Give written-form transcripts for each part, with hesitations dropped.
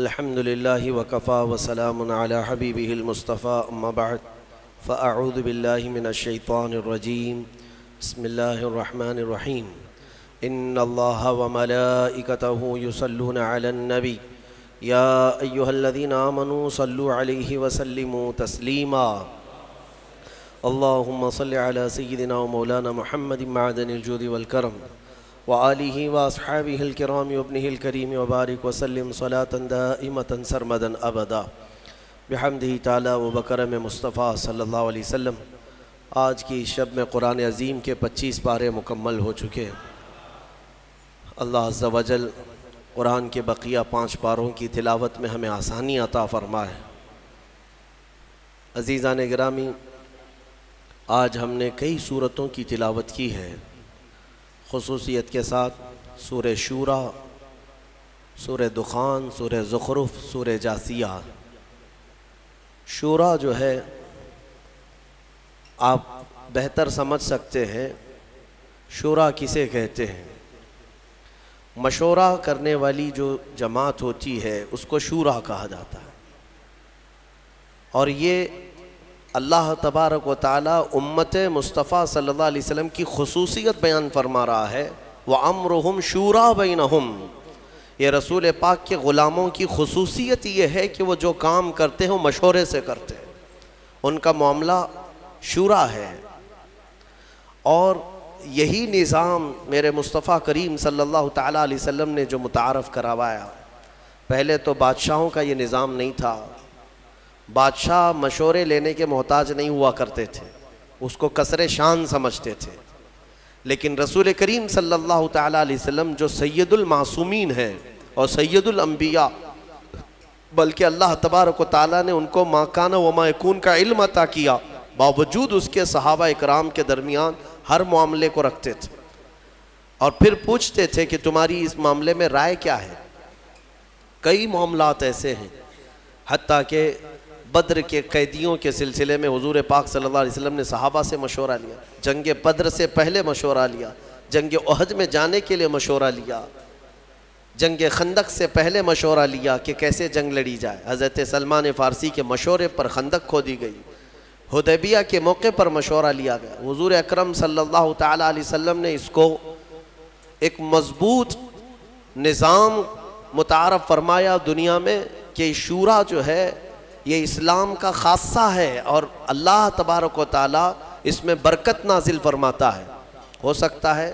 الحمد لله وكفى وسلام على حبيبه المصطفى أما بعد فأعوذ بالله من الشيطان الرجيم بسم الله الرحمن الرحيم إن الله وملائكته يصلون على النبي يا أيها الذين آمنوا صلوا عليه وسلموا تسليما اللهم صل على سيدنا ومولانا محمد معدن الجود والكرم وآلہ واصحابہ الکرام وابنہ الکریم وبارک وسلم صلاة دائمة سرمدا ابدا بحمدہ تعالی و بکرم مصطفیٰ صلی اللہ علیہ وسلم۔ آج کی شب میں قرآن عظیم کے 25 پارے مکمل ہو چکے۔ اللہ عز و جل قرآن کے بقیہ 5 پاروں کی تلاوت میں ہمیں آسانی عطا فرمائے۔ عزیزان گرامی، آج ہم نے کئی سورتوں کی تلاوت کی ہے، خصوصیت کے ساتھ سورہ شورا، سورہ دخان، سورہ زخرف، سورہ جاثیہ۔ شورا جو ہے آپ بہتر سمجھ سکتے ہیں شورا کسے کہتے ہیں۔ مشورہ کرنے والی جو جماعت ہوتی ہے اس کو شورا کہا جاتا ہے، اور یہ اللہ تبارک و تعالی امت مصطفیٰ صلی اللہ علیہ وسلم کی خصوصیت بیان فرما رہا ہے۔ وَأَمْرُهُمْ شُورَى بَيْنَهُمْ، یہ رسول پاک کے غلاموں کی خصوصیت یہ ہے کہ وہ جو کام کرتے ہیں وہ مشورے سے کرتے ہیں، ان کا معاملہ شورا ہے۔ اور یہی نظام میرے مصطفیٰ کریم صلی اللہ تعالیٰ علیہ وسلم نے جو متعارف کروایا۔ پہلے تو بادشاہوں کا یہ نظام نہیں تھا، بادشاہ مشورے لینے کے محتاج نہیں ہوا کرتے تھے، اس کو کسر شان سمجھتے تھے۔ لیکن رسول کریم صلی اللہ تعالیٰ علیہ وسلم جو سید المعصومین ہیں اور سید الانبیاء، بلکہ اللہ تبارک و تعالیٰ نے ان کو ما کان و ما یکون کا علم عطا کیا، باوجود اس کے صحابہ اکرام کے درمیان ہر معاملے کو رکھتے تھے اور پھر پوچھتے تھے کہ تمہاری اس معاملے میں رائے کیا ہے۔ کئی معاملات ایسے ہیں، حتیٰ کہ بدر کے قیدیوں کے سلسلے میں حضور پاک صلی اللہ علیہ وسلم نے صحابہ سے مشورہ لیا، جنگ بدر سے پہلے مشورہ لیا، جنگ احد میں جانے کے لیے مشورہ لیا، جنگ خندق سے پہلے مشورہ لیا کہ کیسے جنگ لڑی جائے۔ حضرت سلمان فارسی کے مشورے پر خندق کھودی گئی، حدیبیہ کے موقع پر مشورہ لیا گیا۔ حضور اکرم صلی اللہ تعالیٰ علیہ وسلم نے اس کو ایک مضبوط نظام متعارف فرمایا دنیا میں کہ شورا جو ہے یہ اسلام کا خاصہ ہے، اور اللہ تبارک و تعالیٰ اس میں برکت نازل فرماتا ہے۔ ہو سکتا ہے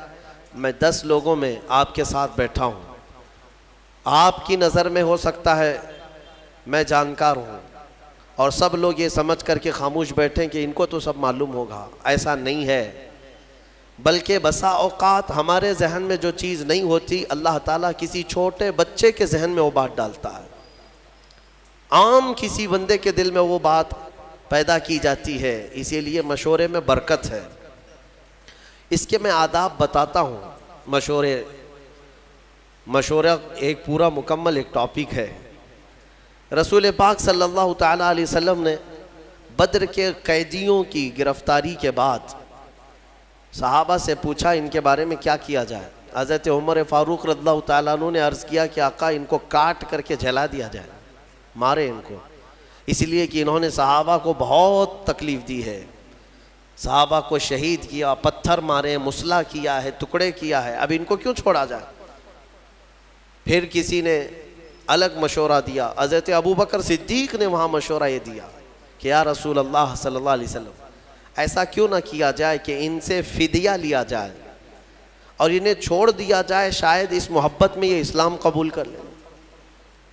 میں 10 لوگوں میں آپ کے ساتھ بیٹھا ہوں، آپ کی نظر میں ہو سکتا ہے میں جانکار ہوں اور سب لوگ یہ سمجھ کر کے خاموش بیٹھیں کہ ان کو تو سب معلوم ہوگا۔ ایسا نہیں ہے، بلکہ بسا اوقات ہمارے ذہن میں جو چیز نہیں ہوتی اللہ تعالیٰ کسی چھوٹے بچے کے ذہن میں وہ بات ڈالتا ہے، عام کسی بندے کے دل میں وہ بات پیدا کی جاتی ہے۔ اسی لیے مشورے میں برکت ہے۔ اس کے میں آداب بتاتا ہوں۔ مشورہ ایک پورا مکمل ایک ٹاپک ہے۔ رسول پاک صلی اللہ تعالیٰ علیہ وسلم نے بدر کے قیدیوں کی گرفتاری کے بعد صحابہ سے پوچھا ان کے بارے میں کیا کیا جائے۔ حضرت عمر فاروق رضی اللہ تعالیٰ عنہ نے عرض کیا کہ آقا ان کو کاٹ کر کے جلا دیا جائے، مارے ان کو، اس لیے کہ انہوں نے صحابہ کو بہت تکلیف دی ہے، صحابہ کو شہید کیا، پتھر مارے، مسلح کیا ہے، ٹکڑے کیا ہے، اب ان کو کیوں چھوڑا جائے۔ پھر کسی نے الگ مشورہ دیا، حضرت ابوبکر صدیق نے وہاں مشورہ یہ دیا کہ یا رسول اللہ صلی اللہ علیہ وسلم ایسا کیوں نہ کیا جائے کہ ان سے فدیہ لیا جائے اور انہیں چھوڑ دیا جائے، شاید اس محبت میں یہ اسلام قبول کر لیں،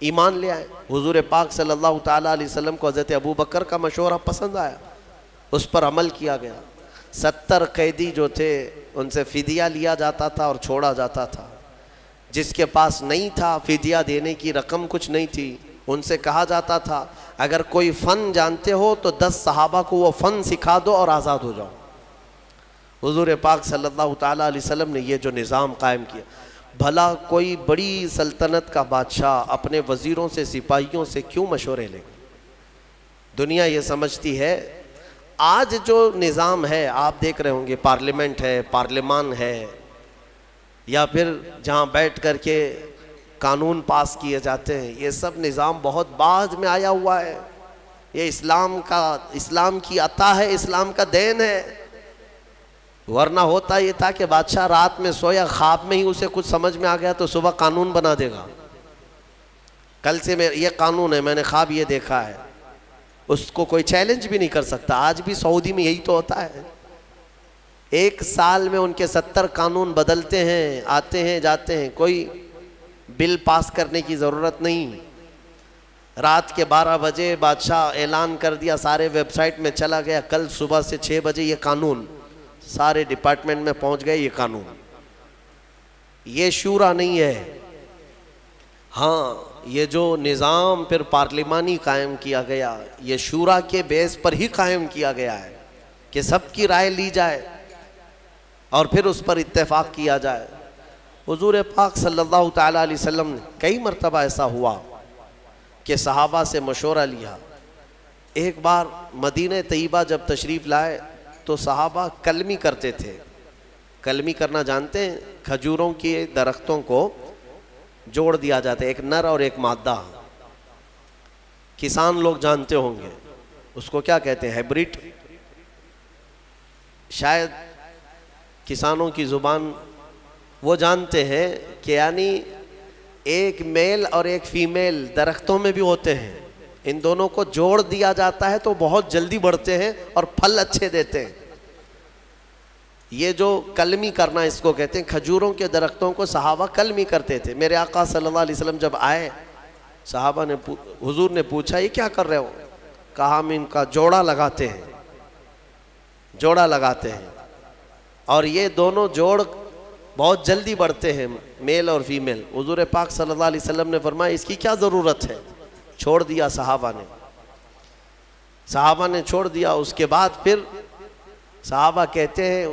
ایمان لے آئے۔ حضور پاک صلی اللہ تعالیٰ علیہ وسلم کو حضرت ابوبکر کا مشورہ پسند آیا، اس پر عمل کیا گیا۔ 70 قیدی جو تھے ان سے فدیہ لیا جاتا تھا اور چھوڑا جاتا تھا۔ جس کے پاس نہیں تھا فدیہ دینے کی رقم کچھ نہیں تھی، ان سے کہا جاتا تھا اگر کوئی فن جانتے ہو تو 10 صحابہ کو وہ فن سکھا دو اور آزاد ہو جاؤ۔ حضور پاک صلی اللہ تعالیٰ علیہ وسلم نے یہ جو نظام قائم کیا، بھلا کوئی بڑی سلطنت کا بادشاہ اپنے وزیروں سے سپاہیوں سے کیوں مشورے لے؟ دنیا یہ سمجھتی ہے آج جو نظام ہے، آپ دیکھ رہے ہوں گے پارلیمنٹ ہے، پارلیمان ہے، یا پھر جہاں بیٹھ کر کے قانون پاس کیے جاتے ہیں، یہ سب نظام بہت بعد میں آیا ہوا ہے. یہ اسلام کی عطا ہے، اسلام کا دین ہے. ورنہ ہوتا یہ تھا کہ بادشاہ رات میں سویا، خواب میں ہی اسے کچھ سمجھ میں آ گیا تو صبح قانون بنا دے گا. کل سے یہ قانون ہے، میں نے خواب یہ دیکھا ہے. اس کو کوئی چیلنج بھی نہیں کر سکتا. آج بھی سعودی میں یہی تو ہوتا ہے. 1 سال میں ان کے 70 قانون بدلتے ہیں، آتے ہیں جاتے ہیں. کوئی بل پاس کرنے کی ضرورت نہیں. رات کے 12 بجے بادشاہ اعلان کر دیا، سارے ویب سائٹ میں چلا گیا، کل صبح سے 6 بجے یہ قانون سارے ڈپارٹمنٹ میں پہنچ گئے. یہ قانون، یہ شورا نہیں ہے. ہاں، یہ جو نظام پھر پارلیمانی قائم کیا گیا، یہ شورا کے بیس پر ہی قائم کیا گیا ہے کہ سب کی رائے لی جائے اور پھر اس پر اتفاق کیا جائے. حضور پاک صلی اللہ تعالیٰ علیہ وسلم نے کئی مرتبہ ایسا ہوا کہ صحابہ سے مشورہ لیا. ایک بار مدینہ طیبہ جب تشریف لائے تو صحابہ کلمی کرتے تھے. کلمی کرنا جانتے ہیں؟ کھجوروں کے درختوں کو جوڑ دیا جاتا ہے، ایک نر اور ایک مادہ. کسان لوگ جانتے ہوں گے اس کو کیا کہتے ہیں، ہیبریڈ. شاید کسانوں کی زبان وہ جانتے ہیں کہ یعنی ایک میل اور ایک فیمیل درختوں میں بھی ہوتے ہیں. ان دونوں کو جوڑ دیا جاتا ہے تو بہت جلدی بڑھتے ہیں اور پھل اچھے دیتے ہیں. یہ جو کلمی کرنا اس کو کہتے ہیں. کھجوروں کے درختوں کو صحابہ کلمی کرتے تھے. میرے آقا صلی اللہ علیہ وسلم جب آئے، صحابہ نے حضور نے پوچھا یہ کیا کر رہے ہو؟ کہا ہم ان کا جوڑا لگاتے ہیں، جوڑا لگاتے ہیں. اور یہ دونوں جوڑ بہت جلدی بڑھتے ہیں، میل اور فیمیل. حضور پاک صلی اللہ علیہ وسلم نے فرمایا اس کی کیا ضرورت ہے؟ چھوڑ دیا صحابہ نے چھوڑ دیا. اس کے بعد پھر صحابہ کہتے ہیں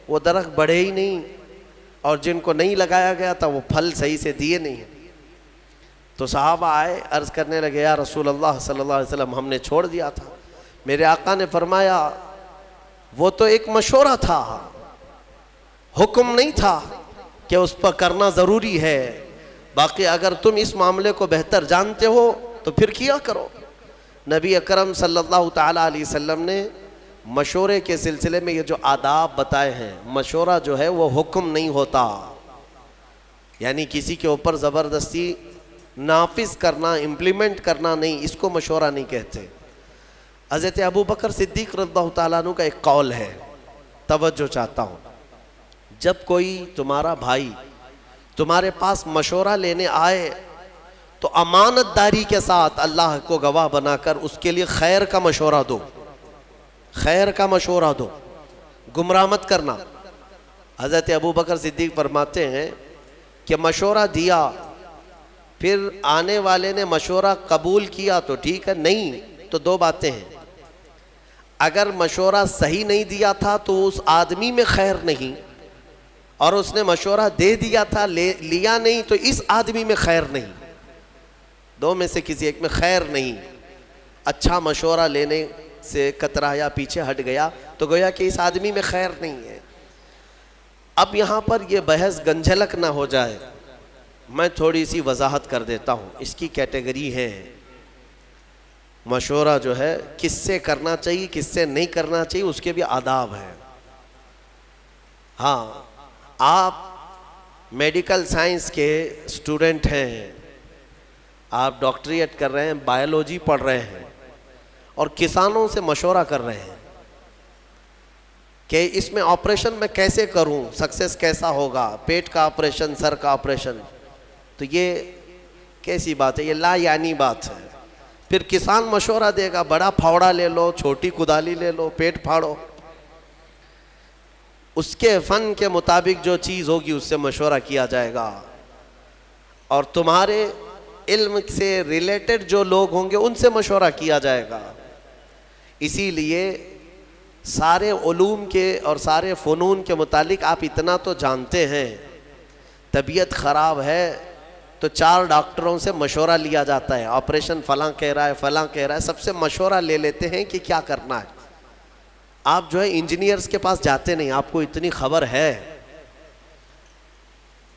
وہ درخت بڑھے ہی نہیں، اور جن کو نہیں لگایا گیا تھا وہ پھل صحیح سے دیے نہیں. تو صحابہ آئے، عرض کرنے لگے یا رسول اللہ صلی اللہ علیہ وسلم ہم نے چھوڑ دیا تھا. میرے آقا نے فرمایا وہ تو ایک مشورہ تھا، حکم نہیں تھا کہ اس پر کرنا ضروری ہے. باقی اگر تم اس معاملے کو بہتر جانتے ہو تو پھر کیا کرو. نبی اکرم صلی اللہ تعالیٰ علیہ وسلم نے مشورے کے سلسلے میں یہ جو آداب بتائے ہیں. مشورہ جو ہے وہ حکم نہیں ہوتا، یعنی کسی کے اوپر زبردستی نافذ کرنا، امپلیمنٹ کرنا نہیں، اس کو مشورہ نہیں کہتے. حضرت ابو بکر صدیق رضی اللہ تعالیٰ عنہ کا ایک قول ہے، توجہ چاہتا ہوں. جب کوئی تمہارا بھائی تمہارے پاس مشورہ لینے آئے تو امانت داری کے ساتھ اللہ کو گواہ بنا کر اس کے لیے خیر کا مشورہ دو، خیر کا مشورہ دو، گمراہ مت کرنا. حضرت ابو بکر صدیق فرماتے ہیں کہ مشورہ دیا، پھر آنے والے نے مشورہ قبول کیا تو ٹھیک ہے، نہیں تو 2 باتیں ہیں. اگر مشورہ صحیح نہیں دیا تھا تو اس آدمی میں خیر نہیں، اور اس نے مشورہ دے دیا تھا لیا نہیں تو اس آدمی میں خیر نہیں. 2 میں سے کسی ایک میں خیر نہیں. اچھا مشورہ لینے سے کترایا، پیچھے ہٹ گیا تو گویا کہ اس آدمی میں خیر نہیں ہے. اب یہاں پر یہ بحث گنجھلک نہ ہو جائے، میں تھوڑی سی وضاحت کر دیتا ہوں. اس کی کیٹیگری ہے، مشورہ جو ہے کس سے کرنا چاہیے کس سے نہیں کرنا چاہیے، اس کے بھی آداب ہیں. ہاں، آپ میڈیکل سائنس کے اسٹوڈنٹ ہیں، آپ ڈاکٹریٹ کر رہے ہیں، بائیولوجی پڑھ رہے ہیں اور کسانوں سے مشورہ کر رہے ہیں کہ اس میں آپریشن میں کیسے کروں، سکسیس کیسا ہوگا، پیٹ کا آپریشن، سر کا آپریشن. تو یہ کیسی بات ہے؟ یہ لا یعنی بات ہے. پھر کسان مشورہ دے گا بڑا پھاوڑا لے لو، چھوٹی کدالی لے لو، پیٹ پھاڑو. اس کے فن کے مطابق جو چیز ہوگی اس سے مشورہ کیا جائے گا، اور تمہارے علم سے ریلیٹڈ جو لوگ ہوں گے ان سے مشورہ کیا جائے گا. اسی لیے سارے علوم کے اور سارے فنون کے متعلق آپ اتنا تو جانتے ہیں، طبیعت خراب ہے تو 4 ڈاکٹروں سے مشورہ لیا جاتا ہے. آپریشن فلاں کہہ رہا ہے، فلاں کہہ رہا ہے، سب سے مشورہ لے لیتے ہیں کہ کیا کرنا ہے. آپ جو ہے انجینئرز کے پاس جاتے نہیں، آپ کو اتنی خبر ہے.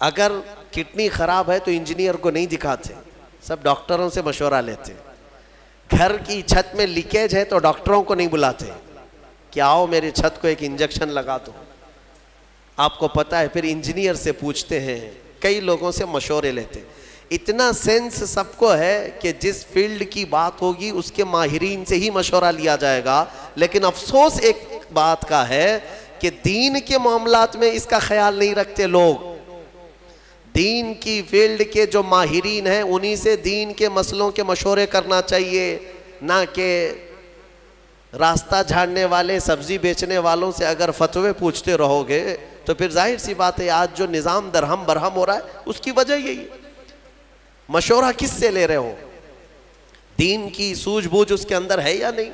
اگر کڈنی خراب ہے تو انجینئر کو نہیں دکھاتے, سب ڈاکٹروں سے مشورہ لیتے. گھر کی چھت میں لیکیج ہے تو ڈاکٹروں کو نہیں بلاتے کہ آؤ میری چھت کو ایک انجیکشن لگا دو. آپ کو پتا ہے پھر انجینئر سے پوچھتے ہیں, کئی لوگوں سے مشورے لیتے. اتنا سینس سب کو ہے کہ جس فیلڈ کی بات ہوگی اس کے ماہرین سے ہی مشورہ لیا جائے گا. لیکن افسوس ایک بات کا ہے کہ دین کے معاملات میں اس کا خیال نہیں رکھتے لوگ. دین کی فیلڈ کے جو ماہرین ہیں انہی سے دین کے مسئلوں کے مشورے کرنا چاہیے, نہ کہ راستہ جھاڑنے والے سبزی بیچنے والوں سے اگر فتوے پوچھتے رہو گے تو پھر ظاہر سی بات ہے آج جو نظام درہم برہم ہو رہا ہے اس کی وجہ یہی. مشورہ کس سے لے رہے ہو؟ دین کی سوجھ بوجھ اس کے اندر ہے یا نہیں؟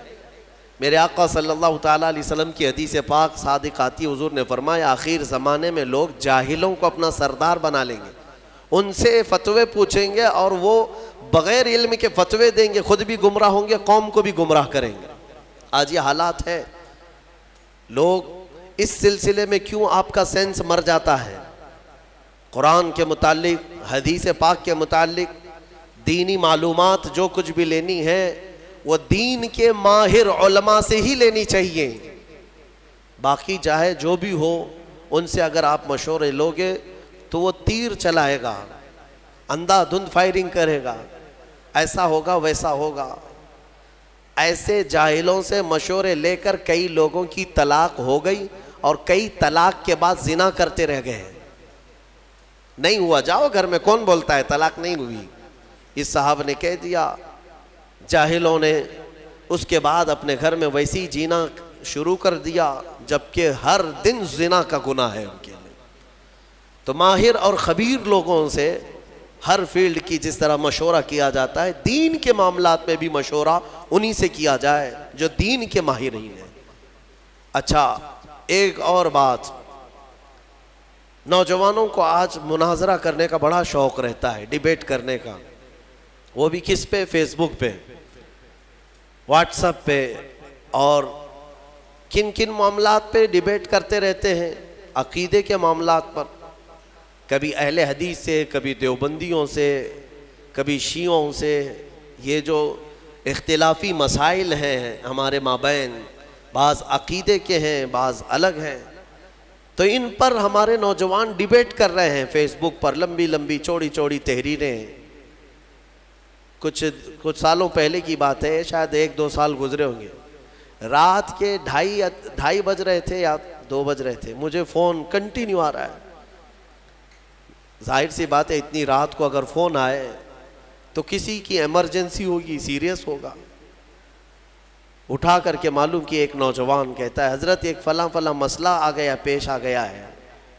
میرے آقا صلی اللہ تعالیٰ علیہ وسلم کی حدیث پاک صادق آتی حضور نے فرمایا آخر زمانے میں لوگ جاہلوں کو اپنا سردار بنا لیں گے, ان سے فتوے پوچھیں گے اور وہ بغیر علم کے فتوے دیں گے, خود بھی گمراہ ہوں گے, قوم کو بھی گمراہ کریں گے. آج یہ حالات ہے. لوگ اس سلسلے میں کیوں آپ کا سینس مر جاتا ہے؟ قرآن کے متعلق, حدیث پاک کے متعلق دینی معلومات جو کچھ بھی لینی ہے وہ دین کے ماہر علماء سے ہی لینی چاہیے. باقی چاہے جو بھی ہو ان سے اگر آپ مشورے لوگے تو وہ تیر چلائے گا, اندھا دھند فائرنگ کرے گا, ایسا ہوگا ویسا ہوگا. ایسے جاہلوں سے مشورے لے کر کئی لوگوں کی طلاق ہو گئی اور کئی طلاق کے بعد زنا کرتے رہ گئے. نہیں ہوا, جاؤ گھر میں, کون بولتا ہے طلاق نہیں ہوئی؟ اس صاحب نے کہہ دیا. جاہلوں نے اس کے بعد اپنے گھر میں ویسی جینا شروع کر دیا جبکہ ہر دن زنا کا گناہ ہے ان کے لیے. تو ماہر اور خبیر لوگوں سے ہر فیلڈ کی جس طرح مشورہ کیا جاتا ہے, دین کے معاملات میں بھی مشورہ انہی سے کیا جائے جو دین کے ماہرین ہیں. اچھا, ایک اور بات, نوجوانوں کو آج مناظرہ کرنے کا بڑا شوق رہتا ہے, ڈیبیٹ کرنے کا. وہ بھی کس پہ؟ فیس بک پہ, واٹس ایپ پہ, اور کن کن معاملات پہ ڈیبیٹ کرتے رہتے ہیں؟ عقیدے کے معاملات پر, کبھی اہل حدیث سے, کبھی دیوبندیوں سے, کبھی شیعوں سے. یہ جو اختلافی مسائل ہیں ہمارے مابین, بعض عقیدے کے ہیں بعض الگ ہیں, تو ان پر ہمارے نوجوان ڈیبیٹ کر رہے ہیں فیس بک پر. لمبی لمبی چوڑی چوڑی تحریریں. کچھ سالوں پہلے کی بات ہے, شاید 1-2 سال گزرے ہوں گے. رات کے 2:30 بج رہے تھے یا 2 بج رہے تھے, مجھے فون کنٹینیو آ رہا ہے. ظاہر سی بات ہے اتنی رات کو اگر فون آئے تو کسی کی ایمرجنسی ہوگی, سیریس ہوگا. اٹھا کر کے معلوم کہ ایک نوجوان کہتا ہے حضرت ایک فلاں فلاں مسئلہ پیش آ گیا ہے,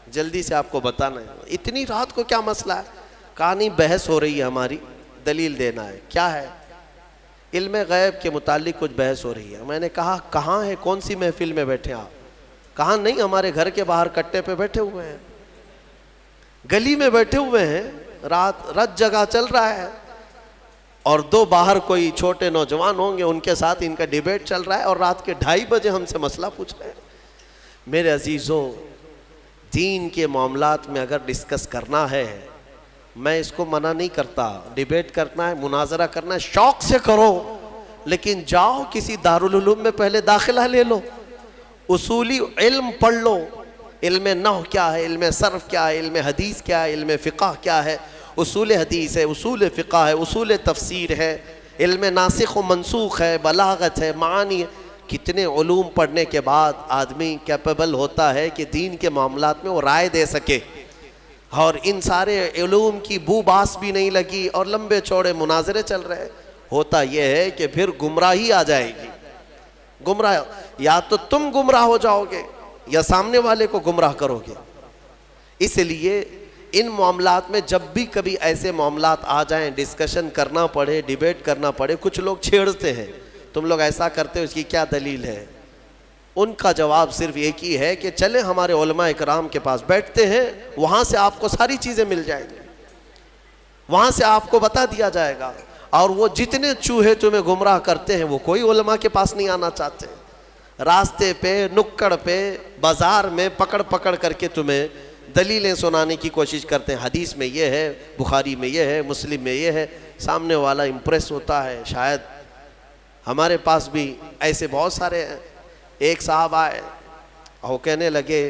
جلدی سے آپ کو بتانا ہے. اتنی رات کو کیا مسئلہ ہے؟ کہا نہیں بحث ہو رہی ہے ہماری, دلیل دینا ہے. کیا ہے؟ علم غیب کے متعلق کچھ بحث ہو رہی ہے. میں نے کہا کہاں ہے, کون سی محفل میں بیٹھے آپ؟ کہا نہیں ہمارے گھر کے باہر کٹے پہ بیٹھے ہوئے ہیں, گلی میں بیٹھے ہوئے ہیں, رات جگہ چل رہا ہے, اور 2 باہر کوئی چھوٹے نوجوان ہوں گے ان کے ساتھ ان کا ڈیبیٹ چل رہا ہے, اور رات کے 2:30 بجے ہم سے مسئلہ پوچھ رہے ہیں. میرے عزیزوں, دین کے معاملات میں اگر ڈسکس کرنا ہے, میں اس کو منع نہیں کرتا, ڈیبیٹ کرنا ہے, مناظرہ کرنا ہے, شوق سے کرو, لیکن جاؤ کسی دارالعلوم میں پہلے داخلہ لے لو, اصولی علم پڑھ لو. علم نحو کیا ہے, علم صرف کیا ہے, علم حدیث کیا ہے, علم فقہ کیا ہے, اصول حدیث ہے, اصول فقہ ہے, اصول تفسیر ہے, علم ناسخ و منسوخ ہے, بلاغت ہے, معانی ہے. کتنے علوم پڑھنے کے بعد آدمی کیپیبل ہوتا ہے کہ دین کے معاملات میں وہ رائے دے سکے. اور ان سارے علوم کی بو باس بھی نہیں لگی اور لمبے چوڑے مناظرے چل رہے. ہوتا یہ ہے کہ پھر گمراہی آ جائے گی. گمراہ, یا تو تم گمراہ ہو جاؤ گے یا سامنے والے کو گمراہ کرو گے. اس لیے ان معاملات میں جب بھی کبھی ایسے معاملات آ جائیں, ڈسکشن کرنا پڑے, ڈیبیٹ کرنا پڑے, کچھ لوگ چھیڑتے ہیں تم لوگ ایسا کرتے ہو, اس کی کیا دلیل ہے؟ ان کا جواب صرف ایک ہی ہے کہ چلیں ہمارے علماء اکرام کے پاس بیٹھتے ہیں, وہاں سے آپ کو ساری چیزیں مل جائیں گی, وہاں سے آپ کو بتا دیا جائے گا. اور وہ جتنے چوہے تمہیں گمراہ کرتے ہیں وہ کوئی علماء کے پاس نہیں آنا چاہتے. راستے پہ, نکڑ پہ, بازار میں پکڑ پکڑ کر کے تمہیں دلیلیں سنانے کی کوشش کرتے ہیں، حدیث میں یہ ہے، بخاری میں یہ ہے، مسلم میں یہ ہے، سامنے والا امپریس ہوتا ہے۔ شاید ہمارے پاس بھی ایسے بہت سارے ہیں۔ ایک صاحب آئے اور کہنے لگے،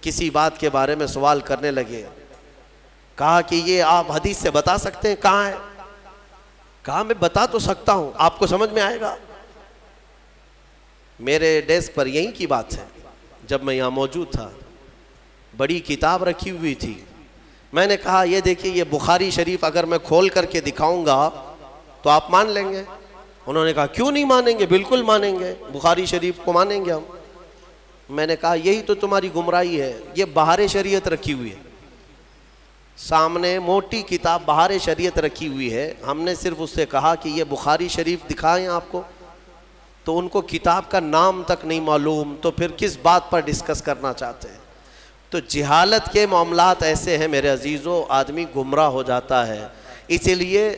کسی بات کے بارے میں سوال کرنے لگے، کہا کہ یہ آپ حدیث سے بتا سکتے ہیں کہاں ہے؟ کہا میں بتا تو سکتا ہوں، آپ کو سمجھ میں آئے گا؟ میرے ڈیسک پر یہیں کی بات ہے، جب میں یہاں موجود تھا بڑی کتاب رکھی ہوئی تھی، میں نے کہا یہ دیکھیے یہ بخاری شریف اگر میں کھول کر کے دکھاؤں گا تو آپ مان لیں گے؟ انہوں نے کہا کیوں نہیں مانیں گے، بالکل مانیں گے، بخاری شریف کو مانیں گے ہم۔ میں نے کہا یہی تو تمہاری گمراہی ہے، یہ بہار شریعت رکھی ہوئی ہے، سامنے موٹی کتاب بہار شریعت رکھی ہوئی ہے، ہم نے صرف اس سے کہا کہ یہ بخاری شریف دکھائیں آپ کو، تو ان کو کتاب کا نام تک نہیں معلوم، تو پھر کس بات پر ڈسکس کرنا چاہتے ہیں؟ تو جہالت کے معاملات ایسے ہیں میرے عزیزو، آدمی گمراہ ہو جاتا ہے۔ اسی لیے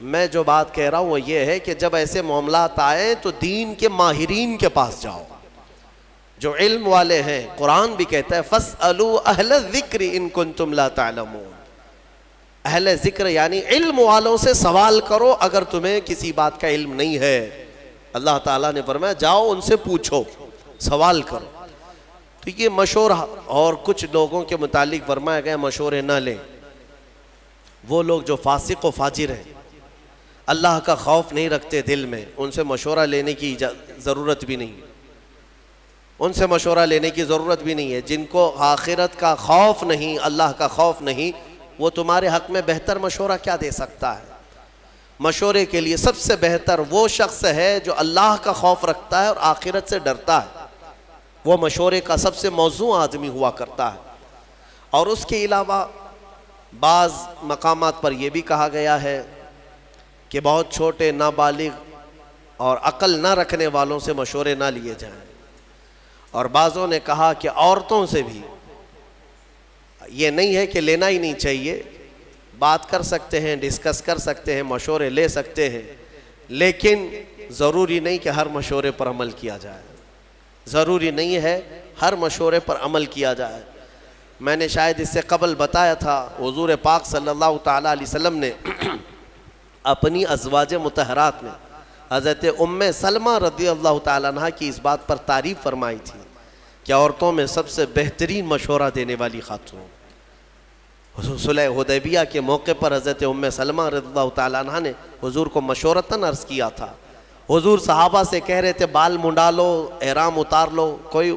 میں جو بات کہہ رہا ہوں وہ یہ ہے کہ جب ایسے معاملات آئیں تو دین کے ماہرین کے پاس جاؤ، جو علم والے ہیں۔ قرآن بھی کہتا ہے فَاسْأَلُوا أَهْلَ الذِّكْرِ إِن كُنتُمْ لَا تَعْلَمُونَ، اہل ذکر یعنی علم والوں سے سوال کرو اگر تمہیں کسی بات کا علم نہیں ہے۔ اللہ تعالیٰ نے فرمایا جاؤ ان سے پوچھو، سوال کرو۔ تو یہ مشورہ، اور کچھ لوگوں کے متعلق فرمایا گیا مشورے نہ لیں، وہ لوگ جو فاسق و فاجر ہیں، اللہ کا خوف نہیں رکھتے دل میں، ان سے مشورہ لینے کی ضرورت بھی نہیں، ان سے مشورہ لینے کی ضرورت بھی نہیں ہے۔ جن کو آخرت کا خوف نہیں، اللہ کا خوف نہیں، وہ تمہارے حق میں بہتر مشورہ کیا دے سکتا ہے؟ مشورے کے لیے سب سے بہتر وہ شخص ہے جو اللہ کا خوف رکھتا ہے اور آخرت سے ڈرتا ہے، وہ مشورے کا سب سے موزوں آدمی ہوا کرتا ہے۔ اور اس کے علاوہ بعض مقامات پر یہ بھی کہا گیا ہے کہ بہت چھوٹے نابالغ اور عقل نہ رکھنے والوں سے مشورے نہ لیے جائیں، اور بعضوں نے کہا کہ عورتوں سے بھی یہ نہیں ہے کہ لینا ہی نہیں چاہیے، بات کر سکتے ہیں، ڈسکس کر سکتے ہیں، مشورے لے سکتے ہیں، لیکن ضروری نہیں کہ ہر مشورے پر عمل کیا جائے، ضروری نہیں ہے ہر مشورے پر عمل کیا جائے۔ میں نے شاید اس سے قبل بتایا تھا، حضور پاک صلی اللہ تعالیٰ علیہ وسلم نے اپنی ازواج مطہرات میں حضرت ام سلمہ رضی اللہ تعالیٰ عنہ کی اس بات پر تعریف فرمائی تھی کہ عورتوں میں سب سے بہترین مشورہ دینے والی خاتون۔ صلح حدیبیہ کے موقع پر حضرت ام سلمہ رضی اللہ تعالیٰ عنہ نے حضور کو مشورتاً عرض کیا تھا۔ حضور صحابہ سے کہہ رہے تھے بال منڈا لو، احرام اتار لو، کوئی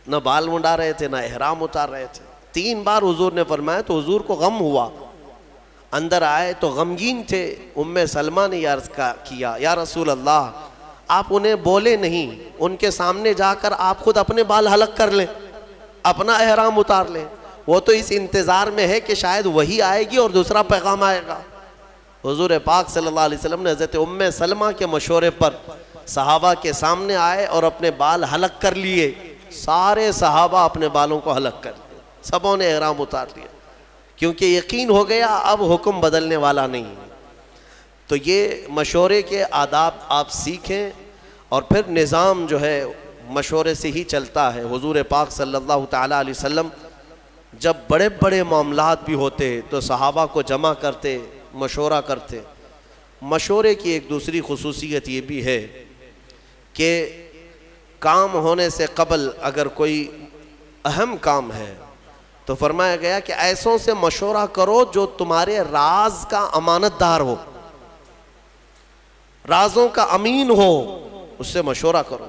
نہ بال منڈا رہے تھے نہ احرام اتار رہے تھے۔ 3 بار حضور نے فرمایا تو حضور کو غم ہوا، اندر آئے تو غمگین تھے۔ ام سلمہ نے یہ عرض کیا یا رسول اللہ آپ انہیں بولے نہیں، ان کے سامنے جا کر آپ خود اپنے بال حلق کر لیں، اپنا احرام اتار لیں، وہ تو اس انتظار میں ہے کہ شاید وہی آئے گی اور دوسرا پیغام آئے گا۔ حضور پاک صلی اللہ علیہ وسلم نے حضرت ام سلمہ کے مشورے پر صحابہ کے سامنے آئے اور اپنے بال حلق کر لیے، سارے صحابہ اپنے بالوں کو حلق کر لیے، سبوں نے احرام اتار لیا، کیونکہ یقین ہو گیا اب حکم بدلنے والا نہیں۔ تو یہ مشورے کے آداب آپ سیکھیں، اور پھر نظام جو ہے مشورے سے ہی چلتا ہے۔ حضور پاک صلی اللہ تعالیٰ علیہ وسلم جب بڑے بڑے معاملات بھی ہوتے تو صحابہ کو جمع کرتے، مشورہ کرتے۔ مشورے کی ایک دوسری خصوصیت یہ بھی ہے کہ کام ہونے سے قبل اگر کوئی اہم کام ہے تو فرمایا گیا کہ ایسوں سے مشورہ کرو جو تمہارے راز کا امانت دار ہو، رازوں کا امین ہو، اس سے مشورہ کرو۔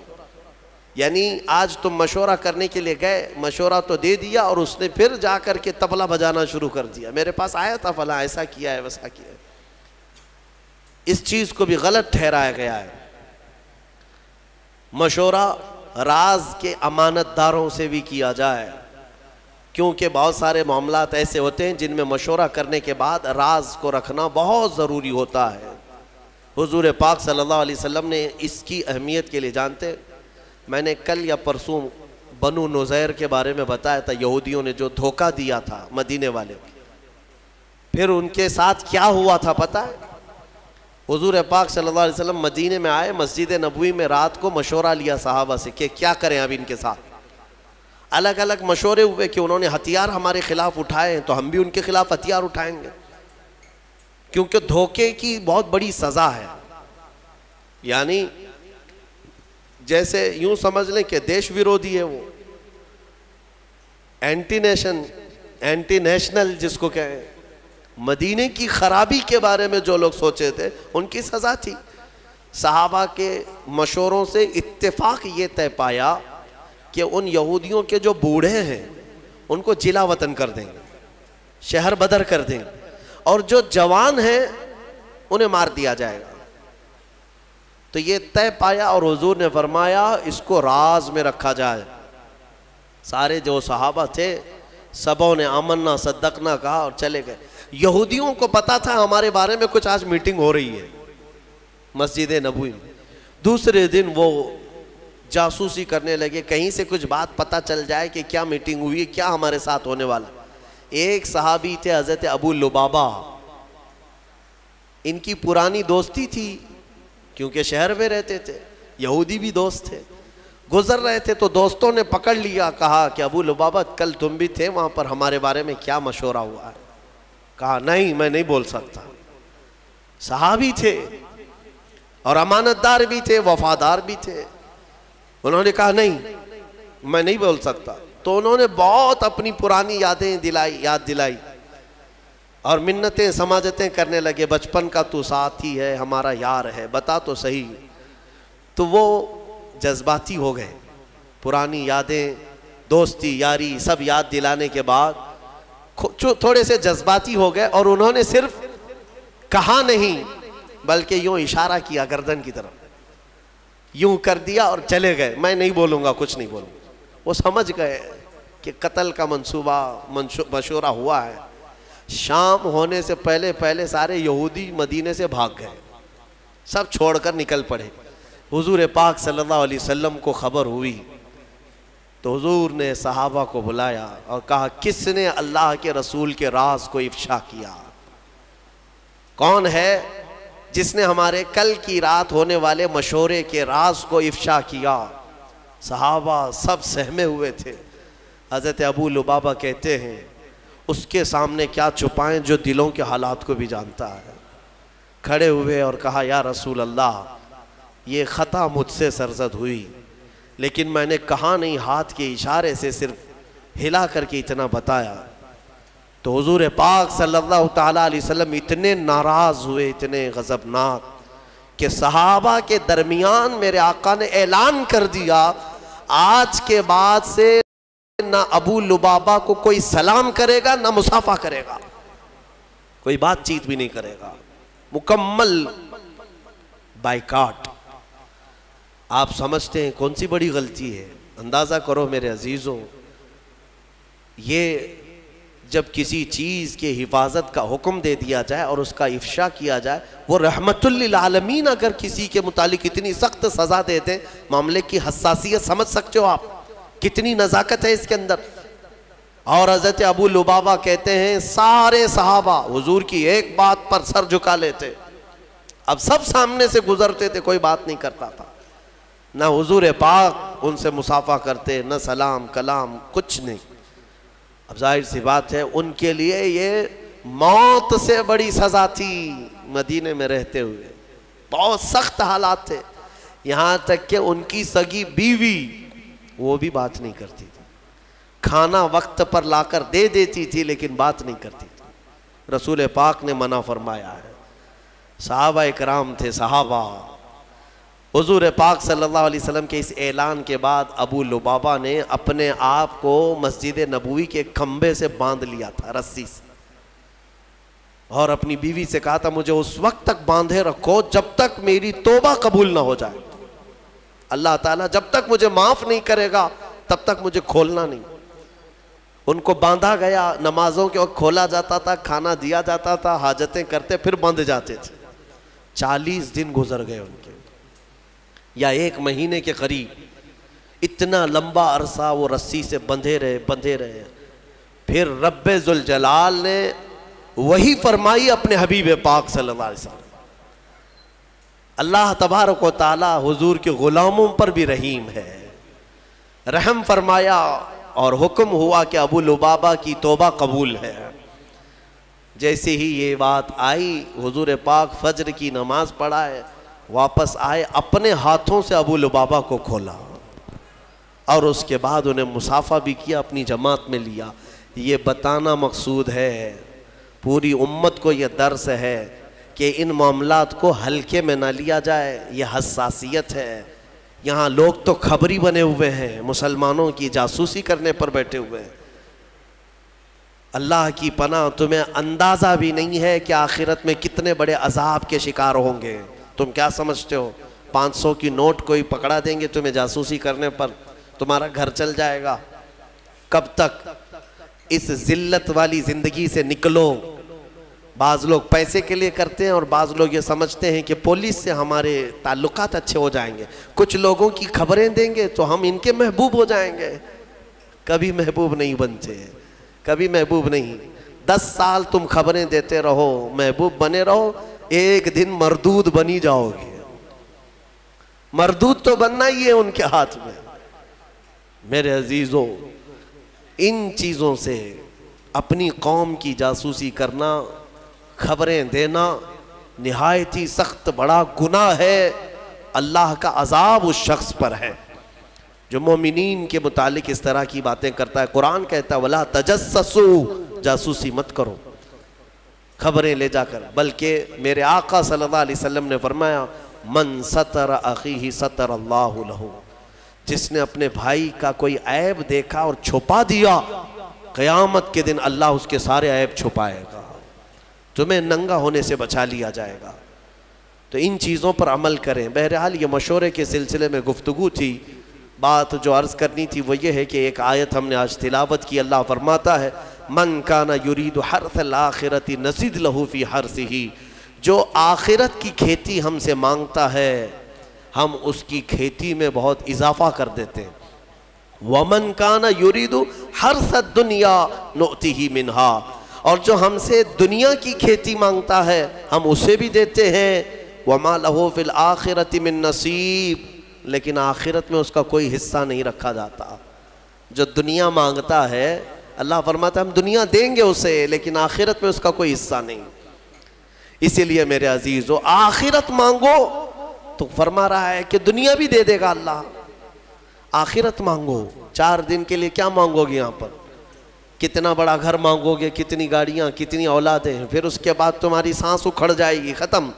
یعنی آج تم مشورہ کرنے کے لیے گئے، مشورہ تو دے دیا اور اس نے پھر جا کر کے طبلہ بجانا شروع کر دیا، میرے پاس آیا تھا فلاں ایسا کیا ہے ویسا کیا ہے۔ اس چیز کو بھی غلط ٹھہرایا گیا ہے۔ مشورہ راز کے امانت داروں سے بھی کیا جائے، کیونکہ بہت سارے معاملات ایسے ہوتے ہیں جن میں مشورہ کرنے کے بعد راز کو رکھنا بہت ضروری ہوتا ہے۔ حضور پاک صلی اللہ علیہ وسلم نے اس کی اہمیت کے لیے جانتے، میں نے کل یا پرسوں بنو نذیر کے بارے میں بتایا تھا، یہودیوں نے جو دھوکہ دیا تھا مدینے والے، پھر ان کے ساتھ کیا ہوا تھا پتہ ہے؟ حضور پاک صلی اللہ علیہ وسلم مدینے میں آئے، مسجد نبوی میں رات کو مشورہ لیا صحابہ سے کہ کیا کریں اب ان کے ساتھ۔ الگ الگ مشورے ہوئے کہ انہوں نے ہتھیار ہمارے خلاف اٹھائے ہیں تو ہم بھی ان کے خلاف ہتھیار اٹھائیں گے، کیونکہ دھوکے کی بہت بڑی سزا ہے. یعنی جیسے یوں سمجھ لیں کہ دیش ویرودھی ہے وہ، اینٹی نیشنل جس کو کہیں. مدینے کی خرابی کے بارے میں جو لوگ سوچے تھے ان کی سزا تھی. صحابہ کے مشوروں سے اتفاق یہ طے پایا کہ ان یہودیوں کے جو بوڑھے ہیں ان کو جلا وطن کر دیں گے، شہر بدر کر دیں گے، اور جو جوان ہیں انہیں مار دیا جائے گا. تو یہ طے پایا اور حضور نے فرمایا اس کو راز میں رکھا جائے. سارے جو صحابہ تھے سبوں نے آمنا صدقنا کہا اور چلے گئے. یہودیوں کو پتا تھا ہمارے بارے میں کچھ آج میٹنگ ہو رہی ہے مسجد نبوی میں. دوسرے دن وہ جاسوسی کرنے لگے کہیں سے کچھ بات پتا چل جائے کہ کیا میٹنگ ہوئی ہے، کیا ہمارے ساتھ ہونے والا. ایک صحابی تھے حضرت ابو لبابہ، ان کی پرانی دوستی تھی کیونکہ شہر میں رہتے تھے، یہودی بھی دوست تھے. گزر رہے تھے تو دوستوں نے پکڑ لیا، کہا کہ ابو لبابہ کل تم بھی تھے وہاں پر، ہمارے بارے میں کیا مشورہ ہوا ہے؟ کہا نہیں میں نہیں بول سکتا. صحابی تھے اور امانت دار بھی تھے، وفادار بھی تھے. انہوں نے کہا نہیں میں نہیں بول سکتا. تو انہوں نے بہت اپنی پرانی یاد دلائی اور منتیں سماجتیں کرنے لگے. بچپن کا تو ساتھی ہے، ہمارا یار ہے، بتا تو صحیح. تو وہ جذباتی ہو گئے. پرانی یادیں، دوستی، یاری سب یاد دلانے کے بعد تھوڑے سے جذباتی ہو گئے اور انہوں نے صرف کہا نہیں بلکہ یوں اشارہ کیا گردن کی طرف، یوں کر دیا اور چلے گئے. میں نہیں بولوں گا، کچھ نہیں بولوں گا. وہ سمجھ گئے کہ قتل کا منصوبہ مشورہ ہوا ہے. شام ہونے سے پہلے سارے یہودی مدینے سے بھاگ گئے، سب چھوڑ کر نکل پڑے. حضور پاک صلی اللہ علیہ وسلم کو خبر ہوئی تو حضور نے صحابہ کو بلایا اور کہا کس نے اللہ کے رسول کے راز کو افشا کیا؟ کون ہے جس نے ہمارے کل کی رات ہونے والے مشورے کے راز کو افشا کیا؟ صحابہ سب سہمے ہوئے تھے. حضرت ابو لبابہ کہتے ہیں اس کے سامنے کیا چھپائیں جو دلوں کے حالات کو بھی جانتا ہے. کھڑے ہوئے اور کہا یا رسول اللہ یہ خطا مجھ سے سرزد ہوئی، لیکن میں نے کہا نہیں، ہاتھ کے اشارے سے صرف ہلا کر کے اتنا بتایا. تو حضور پاک صلی اللہ تعالیٰ علیہ وسلم اتنے ناراض ہوئے، اتنے غضبناک کہ صحابہ کے درمیان میرے آقا نے اعلان کر دیا آج کے بعد سے نہ ابو لبابہ کو کوئی سلام کرے گا نہ مصافحہ کرے گا، کوئی بات چیت بھی نہیں کرے گا. مکمل بائیکاٹ. آپ سمجھتے ہیں کون سی بڑی غلطی ہے؟ اندازہ کرو میرے عزیزوں، یہ جب کسی چیز کے حفاظت کا حکم دے دیا جائے اور اس کا افشا کیا جائے، وہ رحمت للعالمین اگر کسی کے متعلق اتنی سخت سزا دے دیں، معاملے کی حساسیت سمجھ سکتے ہو آپ، کتنی نزاکت ہے اس کے اندر. اور حضرت ابو لبابہ کہتے ہیں سارے صحابہ حضور کی ایک بات پر سر جھکا لیتے. اب سب سامنے سے گزرتے تھے، کوئی بات نہیں کرتا تھا، نہ حضور پاک ان سے مصافحہ کرتے، نہ سلام کلام، کچھ نہیں. اب ظاہر سی بات ہے ان کے لیے یہ موت سے بڑی سزا تھی. مدینے میں رہتے ہوئے بہت سخت حالات تھے، یہاں تک کہ ان کی سگی بیوی وہ بھی بات نہیں کرتی تھی. کھانا وقت پر لا کر دے دیتی تھی لیکن بات نہیں کرتی تھی. رسول پاک نے منع فرمایا ہے. صحابہ اکرام تھے، صحابہ. حضور پاک صلی اللہ علیہ وسلم کے اس اعلان کے بعد ابو لبابہ نے اپنے آپ کو مسجد نبوی کے کھمبے سے باندھ لیا تھا رسی سے، اور اپنی بیوی سے کہا تھا مجھے اس وقت تک باندھے رکھو جب تک میری توبہ قبول نہ ہو جائے. اللہ تعالیٰ جب تک مجھے معاف نہیں کرے گا تب تک مجھے کھولنا نہیں. ان کو باندھا گیا، نمازوں کے وقت کھولا جاتا تھا، کھانا دیا جاتا تھا، حاجتیں کرتے پھر بندھ جاتے تھے. 40 دن گزر گئے ان کے، یا 1 مہینے کے قریب. اتنا لمبا عرصہ وہ رسی سے بندھے رہے. پھر رب ذوالجلال نے وہی فرمائی اپنے حبیب پاک صلی اللہ علیہ وسلم. اللہ تبارک و تعالی حضور کے غلاموں پر بھی رحیم ہے. رحم فرمایا اور حکم ہوا کہ ابو لبابہ کی توبہ قبول ہے۔ جیسے ہی یہ بات آئی حضور پاک فجر کی نماز پڑھائے، واپس آئے، اپنے ہاتھوں سے ابو لبابہ کو کھولا اور اس کے بعد انہیں مصافحہ بھی کیا، اپنی جماعت میں لیا۔ یہ بتانا مقصود ہے، پوری امت کو یہ درس ہے کہ ان معاملات کو ہلکے میں نہ لیا جائے، یہ حساسیت ہے۔ یہاں لوگ تو خبری بنے ہوئے ہیں، مسلمانوں کی جاسوسی کرنے پر بیٹھے ہوئے ہیں۔ اللہ کی پناہ، تمہیں اندازہ بھی نہیں ہے کہ آخرت میں کتنے بڑے عذاب کے شکار ہوں گے۔ تم کیا سمجھتے ہو 500 کی نوٹ کوئی پکڑا دیں گے تمہیں جاسوسی کرنے پر، تمہارا گھر چل جائے گا؟ کب تک؟ اس ذلت والی زندگی سے نکلو۔ بعض لوگ پیسے کے لیے کرتے ہیں اور بعض لوگ یہ سمجھتے ہیں کہ پولیس سے ہمارے تعلقات اچھے ہو جائیں گے، کچھ لوگوں کی خبریں دیں گے تو ہم ان کے محبوب ہو جائیں گے۔ کبھی محبوب نہیں بنتے، کبھی محبوب نہیں۔ 10 سال تم خبریں دیتے رہو، محبوب بنے رہو، ایک دن مردود بنی جاؤ گے۔ مردود تو بننا ہی ہے ان کے ہاتھ میں۔ میرے عزیزوں، ان چیزوں سے اپنی قوم کی جاسوسی کرنا، خبریں دینا نہایت ہی سخت بڑا گناہ ہے۔ اللہ کا عذاب اس شخص پر ہے جو مومنین کے متعلق اس طرح کی باتیں کرتا ہے۔ قرآن کہتا ہے وَلَا تَجَسَّسُوا، جاسوسی مت کرو خبریں لے جا کر، بلکہ میرے آقا صلی اللہ علیہ وسلم نے فرمایا من ستر اخیہ ستر اللہ لہ، جس نے اپنے بھائی کا کوئی عیب دیکھا اور چھپا دیا، قیامت کے دن اللہ اس کے سارے عیب چھپائے گا، تمہیں ننگا ہونے سے بچا لیا جائے گا۔ تو ان چیزوں پر عمل کریں۔ بہرحال یہ مشورے کے سلسلے میں گفتگو تھی۔ بات جو عرض کرنی تھی وہ یہ ہے کہ ایک آیت ہم نے آج تلاوت کی۔ اللہ فرماتا ہے من کان یرید حرث الآخرۃ نزد لہ فی حرثہ، جو آخرت کی کھیتی ہم سے مانگتا ہے ہم اس کی کھیتی میں بہت اضافہ کر دیتے ہیں۔ ومن کان یرید حرث الدنیا نؤتہ منہا، اور جو ہم سے دنیا کی کھیتی مانگتا ہے ہم اسے بھی دیتے ہیں۔ وما لہ فی الآخرۃ من نصیب، لیکن آخرت میں اس کا کوئی حصہ نہیں رکھا جاتا۔ جو دنیا مانگتا ہے اللہ فرماتا ہے ہم دنیا دیں گے اسے، لیکن آخرت میں اس کا کوئی حصہ نہیں۔ اسی لیے میرے عزیزو، آخرت مانگو تو فرما رہا ہے کہ دنیا بھی دے دے گا اللہ۔ آخرت مانگو، 4 دن کے لیے کیا مانگو گے یہاں پر؟ کتنا بڑا گھر مانگو گے، کتنی گاڑیاں، کتنی اولادیں، پھر اس کے بعد تمہاری سانس اکھڑ جائے گی، ختم۔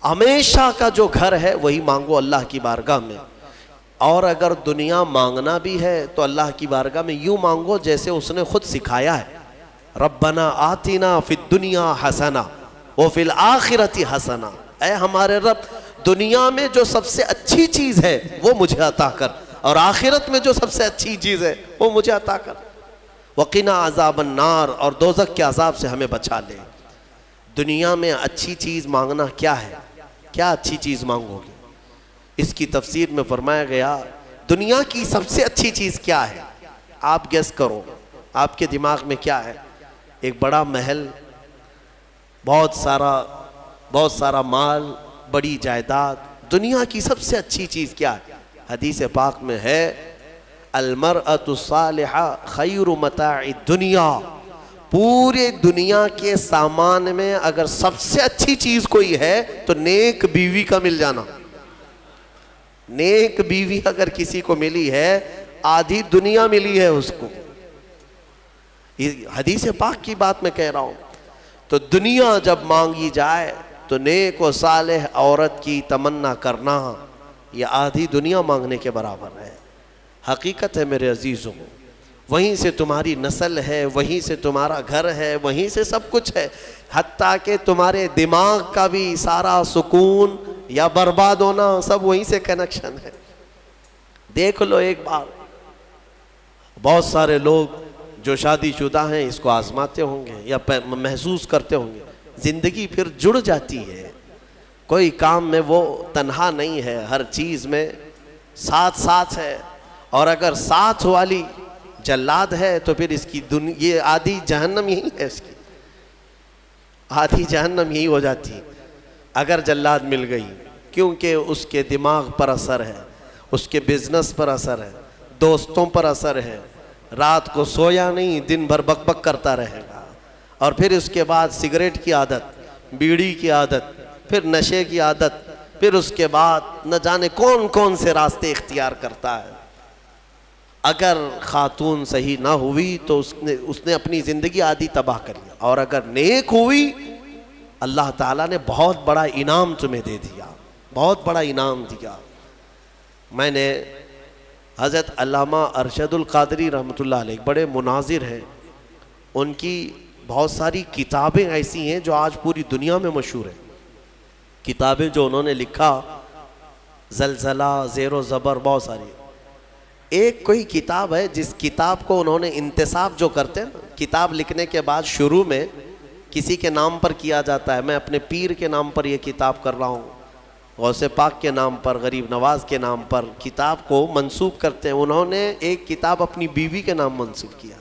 ہمیشہ کا جو گھر ہے وہی مانگو اللہ کی بارگاہ میں۔ اور اگر دنیا مانگنا بھی ہے تو اللہ کی بارگاہ میں یوں مانگو جیسے اس نے خود سکھایا ہے، ربنا آتنا فی الدنیا حسنہ وفی الآخرۃ حسنہ، اے ہمارے رب دنیا میں جو سب سے اچھی چیز ہے وہ مجھے عطا کر، اور آخرت میں جو سب سے اچھی چیز ہے وہ مجھے عطا کر، وقنا عذاب النار، اور دوزخ کے عذاب سے ہمیں بچا لے۔ دنیا میں اچھی چیز مانگنا کیا ہے؟ کیا اچھی چیز مانگو گے؟ اس کی تفسیر میں فرمایا گیا دنیا کی سب سے اچھی چیز کیا ہے؟ آپ گیس کرو، آپ کے دماغ میں کیا ہے؟ ایک بڑا محل، بہت سارا مال، بڑی جائیداد۔ دنیا کی سب سے اچھی چیز کیا ہے؟ حدیث پاک میں ہے المرأة الصالحہ خیر متاع الدنیا، پورے دنیا کے سامان میں اگر سب سے اچھی چیز کوئی ہے تو نیک بیوی کا مل جانا۔ نیک بیوی اگر کسی کو ملی ہے آدھی دنیا ملی ہے اس کو۔ حدیث پاک کی بات میں کہہ رہا ہوں۔ تو دنیا جب مانگی جائے تو نیک و صالح عورت کی تمنا کرنا یہ آدھی دنیا مانگنے کے برابر ہے۔ حقیقت ہے میرے عزیزوں، وہیں سے تمہاری نسل ہے، وہیں سے تمہارا گھر ہے، وہیں سے سب کچھ ہے، حتیٰ کہ تمہارے دماغ کا بھی سارا سکون یا برباد ہونا سب وہیں سے کنیکشن ہے۔ دیکھ لو ایک بار، بہت سارے لوگ جو شادی شدہ ہیں اس کو آزماتے ہوں گے یا محسوس کرتے ہوں گے، زندگی پھر جڑ جاتی ہے، کوئی کام میں وہ تنہا نہیں ہے، ہر چیز میں ساتھ ہے، اور اگر ساتھ والی جلاد ہے تو پھر اس کی یہ آدھی جہنم یہی ہے، اس کی آدھی جہنم یہی ہو جاتی اگر جلاد مل گئی، کیونکہ اس کے دماغ پر اثر ہے، اس کے بزنس پر اثر ہے، دوستوں پر اثر ہے، رات کو سویا نہیں، دن بھر بک بک کرتا رہے گا، اور پھر اس کے بعد سگریٹ کی عادت، بیڑی کی عادت، پھر نشے کی عادت، پھر اس کے بعد نہ جانے کون کون سے راستے اختیار کرتا ہے۔ اگر خاتون صحیح نہ ہوئی تو اس نے اپنی زندگی آدھی تباہ کر لیا، اور اگر نیک ہوئی اللہ تعالیٰ نے بہت بڑا انعام تمہیں دے دیا، بہت بڑا انعام دیا۔ میں نے حضرت علامہ ارشد القادری رحمۃ اللہ علیہ بڑے مناظر ہیں، ان کی بہت ساری کتابیں ایسی ہیں جو آج پوری دنیا میں مشہور ہیں، کتابیں جو انہوں نے لکھا، زلزلہ، زیر و زبر، بہت ساری۔ ایک کوئی کتاب ہے جس کتاب کو انہوں نے انتساب جو کرتے ہیں نا، کتاب لکھنے کے بعد شروع میں کسی کے نام پر کیا جاتا ہے، میں اپنے پیر کے نام پر یہ کتاب کر رہا ہوں، غوث پاک کے نام پر، غریب نواز کے نام پر کتاب کو منسوب کرتے ہیں۔ انہوں نے ایک کتاب اپنی بیوی کے نام منسوب کیا،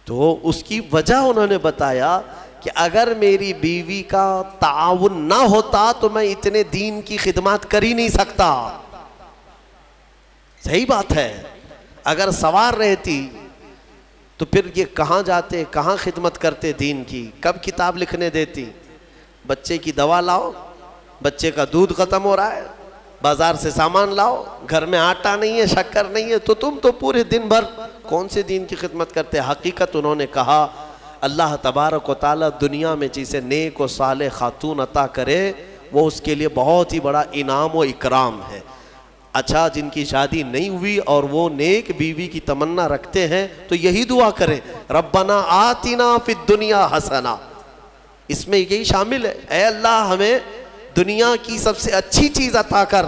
تو اس کی وجہ انہوں نے بتایا کہ اگر میری بیوی کا تعاون نہ ہوتا تو میں اتنے دین کی خدمات کر ہی نہیں سکتا۔ صحیح بات ہے، اگر سوار رہتی تو پھر یہ کہاں جاتے، کہاں خدمت کرتے دین کی، کب کتاب لکھنے دیتی؟ بچے کی دوا لاؤ، بچے کا دودھ ختم ہو رہا ہے، بازار سے سامان لاؤ، گھر میں آٹا نہیں ہے، شکر نہیں ہے، تو تم تو پورے دن بھر کون سے دین کی خدمت کرتے؟ حقیقت انہوں نے کہا اللہ تبارک و تعالیٰ دنیا میں جسے نیک و صالح خاتون عطا کرے وہ اس کے لیے بہت ہی بڑا انعام و اکرام ہے۔ اچھا، جن کی شادی نہیں ہوئی اور وہ نیک بیوی کی تمنا رکھتے ہیں تو یہی دعا کریں، ربنا آتنا فی الدنیا حسنہ، اس میں یہی شامل ہے، اے اللہ ہمیں دنیا کی سب سے اچھی چیز عطا کر،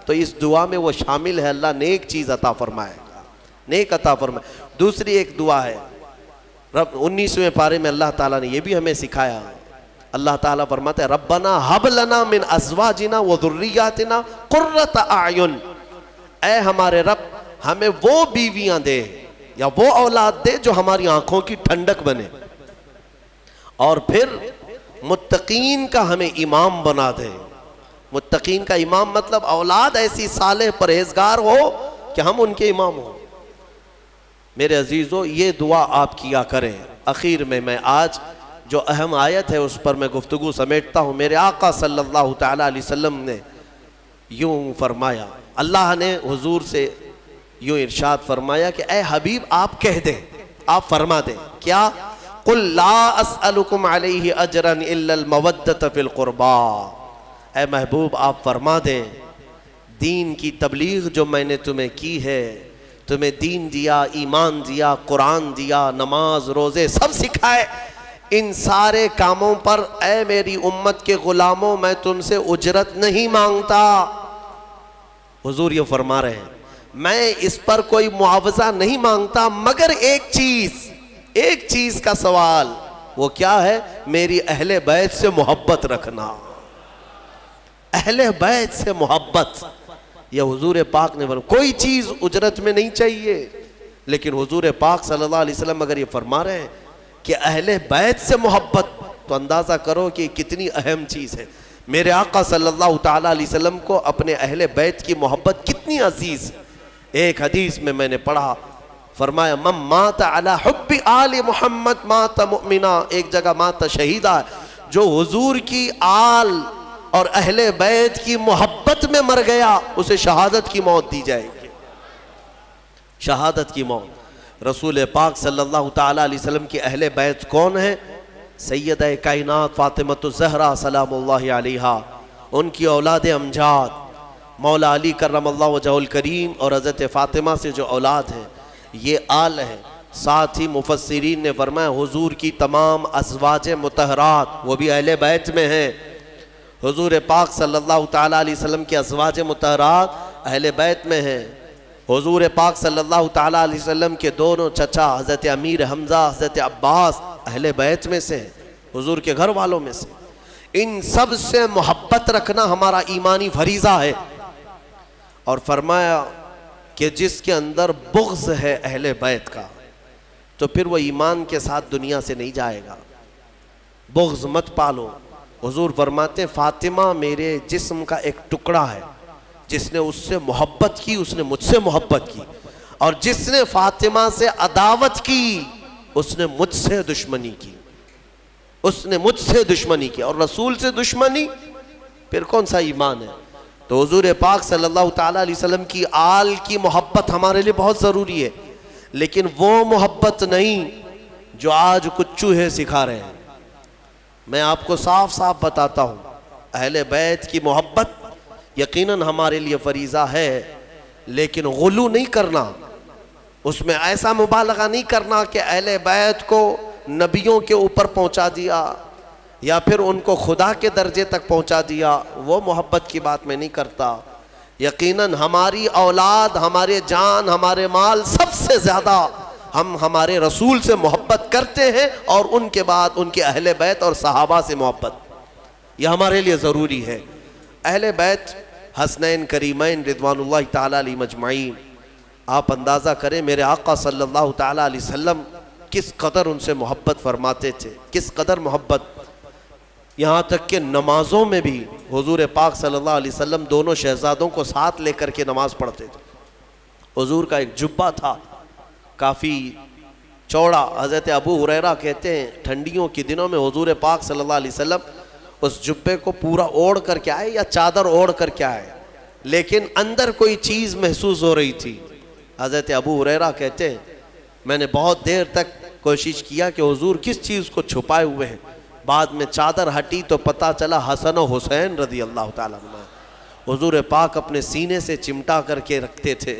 تو اس دعا میں وہ شامل ہے، اللہ نیک چیز عطا فرمائے گا، نیک عطا فرمائے۔ دوسری ایک دعا ہے، 19ویں پارے میں اللہ تعالیٰ نے یہ بھی ہمیں سکھایا، اللہ تعالیٰ فرماتے ہیں ربنا ہب لنا من ازواجنا و ذریاتنا قرۃ اعین، اے ہمارے رب ہمیں وہ بیویاں دے یا وہ اولاد دے جو ہماری آنکھوں کی ٹھنڈک بنے، اور پھر متقین کا ہمیں امام بنا دے۔ متقین کا امام مطلب اولاد ایسی صالح پرہیزگار ہو کہ ہم ان کے امام ہوں۔ میرے عزیزو، یہ دعا آپ کیا کریں۔ اخیر میں آج جو اہم آیت ہے اس پر میں گفتگو سمیٹتا ہوں۔ میرے آقا صلی اللہ تعالیٰ علیہ وسلم نے یوں فرمایا، اللہ نے حضور سے یوں ارشاد فرمایا کہ اے حبیب آپ کہہ دیں، آپ فرما دیں، کیا؟ قل لا اسألکم علیہ اجرا الا المودۃ فی القربا، اے محبوب آپ فرما دیں دین کی تبلیغ جو میں نے تمہیں کی ہے، تمہیں دین دیا، ایمان دیا، قرآن دیا، نماز روزے سب سکھائے، ان سارے کاموں پر اے میری امت کے غلاموں میں تم سے اجرت نہیں مانگتا۔ حضور یہ فرما رہے ہیں میں اس پر کوئی معاوضہ نہیں مانگتا، مگر ایک چیز کا سوال، وہ کیا ہے؟ میری اہل بیت سے محبت رکھنا، اہل بیت سے محبت۔ یہ حضور پاک نے فرمایا، کوئی چیز اجرت میں نہیں چاہیے، لیکن حضور پاک صلی اللہ علیہ وسلم اگر یہ فرما رہے ہیں کہ اہل بیت سے محبت، تو اندازہ کرو کہ کتنی اہم چیز ہے۔ میرے آقا صلی اللہ تعالیٰ علیہ وسلم کو اپنے اہل بیت کی محبت کتنی عزیز ہے۔ ایک حدیث میں نے پڑھا، فرمایا من مات علی حب آل محمد مات مؤمنا، ایک جگہ مات شہیدہ، جو حضور کی آل اور اہل بیت کی محبت میں مر گیا اسے شہادت کی موت دی جائے گی، شہادت کی موت۔ رسول پاک صلی اللہ تعالیٰ علیہ وسلم کی اہل بیت کون ہیں؟ سیدہ کائنات فاطمۃ الزہرا سلام اللہ علیہا، ان کی اولاد امجاد مولا علی کرم اللہ وجہہ الکریم اور حضرت فاطمہ سے جو اولاد ہے یہ آل ہے۔ ساتھ ہی مفسرین نے فرمایا حضور کی تمام ازواج مطہرات وہ بھی اہل بیت میں ہیں۔ حضور پاک صلی اللہ تعالیٰ علیہ وسلم کی ازواج مطہرات اہل بیت میں ہیں۔ حضور پاک صلی اللہ تعالیٰ علیہ وسلم کے دونوں چچا حضرت امیر حمزہ، حضرت عباس اہل بیت میں سے، حضور کے گھر والوں میں سے۔ ان سب سے محبت رکھنا ہمارا ایمانی فریضہ ہے۔ اور فرمایا کہ جس کے اندر بغض ہے اہل بیت کا تو پھر وہ ایمان کے ساتھ دنیا سے نہیں جائے گا، بغض مت پالو۔ حضور فرماتے ہیں فاطمہ میرے جسم کا ایک ٹکڑا ہے، جس نے اس سے محبت کی اس نے مجھ سے محبت کی، اور جس نے فاطمہ سے عداوت کی اس نے مجھ سے دشمنی کی، اس نے مجھ سے دشمنی کی، اور رسول سے دشمنی پھر کون سا ایمان ہے؟ تو حضور پاک صلی اللہ تعالیٰ علیہ وسلم کی آل کی محبت ہمارے لیے بہت ضروری ہے، لیکن وہ محبت نہیں جو آج کچھ چوہے سکھا رہے ہیں۔ میں آپ کو صاف صاف بتاتا ہوں، اہل بیت کی محبت یقیناً ہمارے لیے فریضہ ہے، لیکن غلو نہیں کرنا، اس میں ایسا مبالغہ نہیں کرنا کہ اہل بیت کو نبیوں کے اوپر پہنچا دیا یا پھر ان کو خدا کے درجے تک پہنچا دیا، وہ محبت کی بات میں نہیں کرتا۔ یقیناً ہماری اولاد، ہمارے جان، ہمارے مال، سب سے زیادہ ہم ہمارے رسول سے محبت کرتے ہیں، اور ان کے بعد ان کے اہل بیت اور صحابہ سے محبت، یہ ہمارے لیے ضروری ہے۔ اہل بیت حسنین کریمین رضوان اللہ تعالیٰ علیہ مجمعین، آپ اندازہ کریں میرے آقا صلی اللہ تعالیٰ علیہ وسلم کس قدر ان سے محبت فرماتے تھے، کس قدر محبت، یہاں تک کہ نمازوں میں بھی حضور پاک صلی اللہ علیہ وسلم دونوں شہزادوں کو ساتھ لے کر کے نماز پڑھتے تھے۔ حضور کا ایک جبہ تھا کافی چوڑا، حضرت ابو ہریرہ کہتے ہیں ٹھنڈیوں کے دنوں میں حضور پاک صلی اللہ علیہ وسلم اس جبے کو پورا اوڑھ کر کے آئے یا چادر اوڑھ کر کے آئے، لیکن اندر کوئی چیز محسوس ہو رہی تھی۔ حضرت ابو ہریرہ کہتے ہیں میں نے بہت دیر تک کوشش کیا کہ حضور کس چیز کو چھپائے ہوئے ہیں، بعد میں چادر ہٹی تو پتہ چلا حسن و حسین رضی اللہ تعالیٰ عنہ حضور پاک اپنے سینے سے چمٹا کر کے رکھتے تھے۔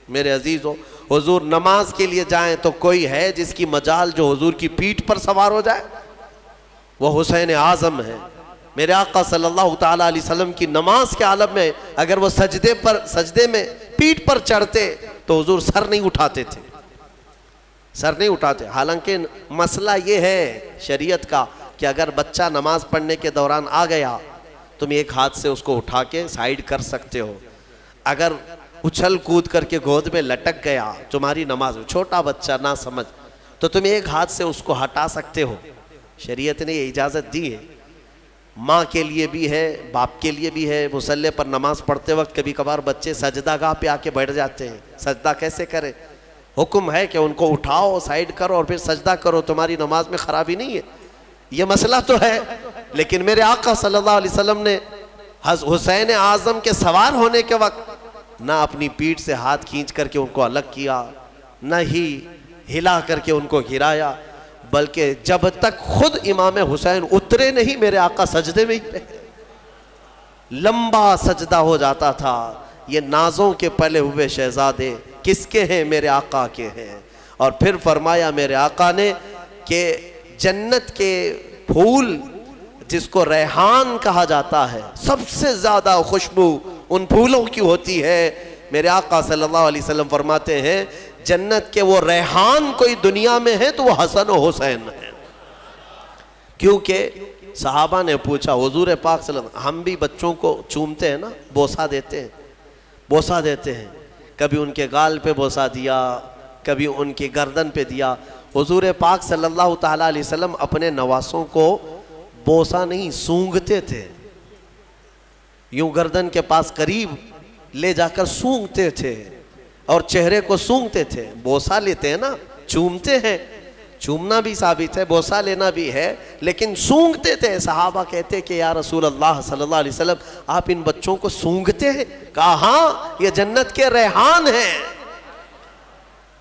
میرے عزیزو، حضور نماز کے لیے جائیں تو کوئی ہے جس کی مجال جو حضور کی پیٹھ پر سوار ہو جائے؟ وہ حسین اعظم ہے۔ میرے آقا صلی اللہ تعالیٰ علیہ وسلم کی نماز کے عالم میں اگر وہ سجدے میں پیٹھ پر چڑھتے تو حضور سر نہیں اٹھاتے تھے، سر نہیں اٹھاتے۔ حالانکہ مسئلہ یہ ہے شریعت کا کہ اگر بچہ نماز پڑھنے کے دوران آ گیا تم ایک ہاتھ سے اس کو اٹھا کے سائیڈ کر سکتے ہو، اگر اچھل کود کر کے گود میں لٹک گیا تمہاری نماز میں، چھوٹا بچہ نہ سمجھ، تو تم ایک ہاتھ سے اس کو ہٹا سکتے ہو، شریعت نے یہ اجازت دی ہے۔ ماں کے لیے بھی ہے، باپ کے لیے بھی ہے۔ مصلی پر نماز پڑھتے وقت کبھی کبھار بچے سجدہ گاہ پہ آ کے بیٹھ جاتے ہیں، سجدہ کیسے کریں؟ حکم ہے کہ ان کو اٹھاؤ، سائیڈ کرو اور پھر سجدہ کرو، تمہاری نماز میں خرابی نہیں ہے۔ یہ مسئلہ تو ہے، لیکن میرے آقا صلی اللہ علیہ وسلم نے حسین اعظم کے سوار ہونے کے وقت نہ اپنی پیٹھ سے ہاتھ کھینچ کر کے ان کو الگ کیا، نہ ہی ہلا کر کے ان کو گرایا، بلکہ جب تک خود امام حسین اترے نہیں میرے آقا سجدے میں ہی رہے، لمبا سجدہ ہو جاتا تھا۔ یہ نازوں کے پلے ہوئے شہزادے کس کے ہیں؟ میرے آقا کے ہیں۔ اور پھر فرمایا میرے آقا نے کہ جنت کے پھول جس کو ریحان کہا جاتا ہے، سب سے زیادہ خوشبو ان پھولوں کی ہوتی ہے۔ میرے آقا صلی اللہ علیہ وسلم فرماتے ہیں جنت کے وہ ریحان کوئی دنیا میں ہے تو وہ حسن و حسین ہے۔ کیونکہ صحابہ نے پوچھا حضور پاک صلی اللہ علیہ وسلم، ہم بھی بچوں کو چومتے ہیں نا، بوسہ دیتے ہیں، بوسہ دیتے ہیں، کبھی ان کے گال پہ بوسہ دیا، کبھی ان کی گردن پہ دیا۔ حضور پاک صلی اللہ تعالیٰ علیہ وسلم اپنے نواسوں کو بوسہ نہیں سونگھتے تھے، یوں گردن کے پاس قریب لے جا کر سونگھتے تھے اور چہرے کو سونگھتے تھے۔ بوسہ لیتے ہیں نا، چومتے ہیں، چومنا بھی ثابت ہے، بوسہ لینا بھی ہے، لیکن سونگھتے تھے۔ صحابہ کہتے کہ یا رسول اللہ صلی اللہ علیہ وسلم آپ ان بچوں کو سونگھتے ہیں؟ کہا ہاں، یہ جنت کے ریحان ہیں،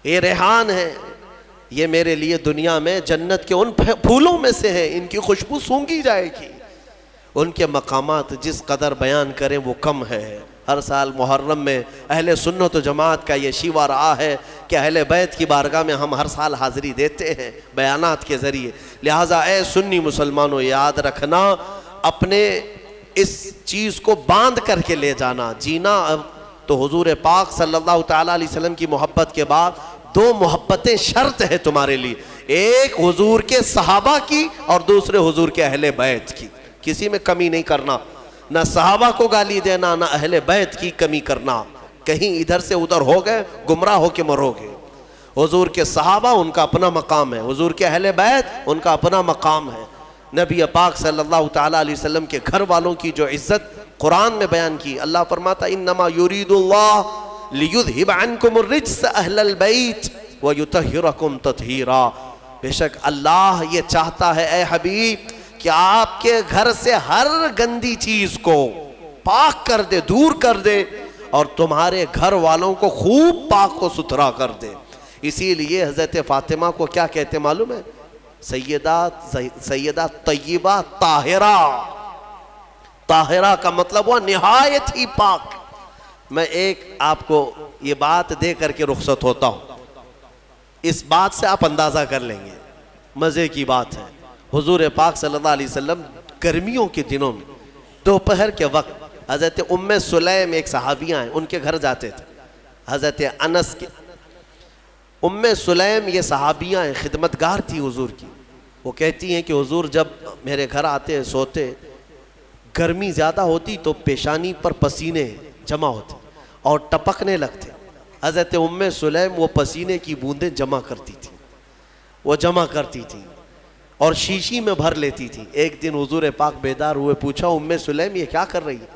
یہ ریحان ہیں، یہ میرے لیے دنیا میں جنت کے ان پھولوں میں سے ہیں، ان کی خوشبو سونگھی جائے گی۔ ان کے مقامات جس قدر بیان کریں وہ کم ہے۔ ہر سال محرم میں اہل سنت و جماعت کا یہ شیوہ رہا ہے کہ اہل بیت کی بارگاہ میں ہم ہر سال حاضری دیتے ہیں بیانات کے ذریعے۔ لہٰذا اے سنی مسلمانوں یاد رکھنا، اپنے اس چیز کو باندھ کر کے لے جانا، جینا۔ اب تو حضور پاک صلی اللہ تعالیٰ علیہ وسلم کی محبت کے بعد دو محبتیں شرط ہے تمہارے لیے، ایک حضور کے صحابہ کی اور دوسرے حضور کے اہل بیت کی۔ کسی میں کمی نہیں کرنا، نہ صحابہ کو گالی دینا، نہ اہل بیت کی کمی کرنا، کہیں ادھر سے ادھر ہو گئے گمراہ ہو کے مرو گے۔ حضور کے صحابہ ان کا اپنا مقام ہے، حضور کے اہل بیت ان کا اپنا مقام ہے۔ نبی پاک صلی اللہ تعالیٰ علیہ وسلم کے گھر والوں کی جو عزت قرآن میں بیان کی. اللہ فرماتا انما یرید اللہ لیذہب عنکم الرجس اہل البیت ویطہرکم تطہیرا. بے شک اللہ یہ چاہتا ہے اے حبیب کہ آپ کے گھر سے ہر گندی چیز کو پاک کر دے, دور کر دے, اور تمہارے گھر والوں کو خوب پاک و ستھرا کر دے. اسی لیے حضرت فاطمہ کو کیا کہتے معلوم ہے؟ سیدہ طیبہ طاہرہ. طاہرہ کا مطلب ہوا نہایت ہی پاک. میں ایک آپ کو یہ بات دے کر کے رخصت ہوتا ہوں. اس بات سے آپ اندازہ کر لیں گے, مزے کی بات ہے. حضور پاک صلی اللہ علیہ وسلم گرمیوں کے دنوں میں دوپہر کے وقت حضرت ام سلیم ایک صحابیاں ہیں, ان کے گھر جاتے تھے. حضرت انس کے ام سلیم یہ صحابیاں ہیں, خدمتگار تھی حضور کی. وہ کہتی ہیں کہ حضور جب میرے گھر آتے سوتے, گرمی زیادہ ہوتی تو پیشانی پر پسینے جمع ہوتے اور ٹپکنے لگتے. حضرت ام سلیم وہ پسینے کی بوندیں جمع کرتی تھی, وہ جمع کرتی تھی اور شیشی میں بھر لیتی تھی. ایک دن حضور پاک بیدار ہوئے, پوچھا ام سلیم یہ کیا کر رہی ہے؟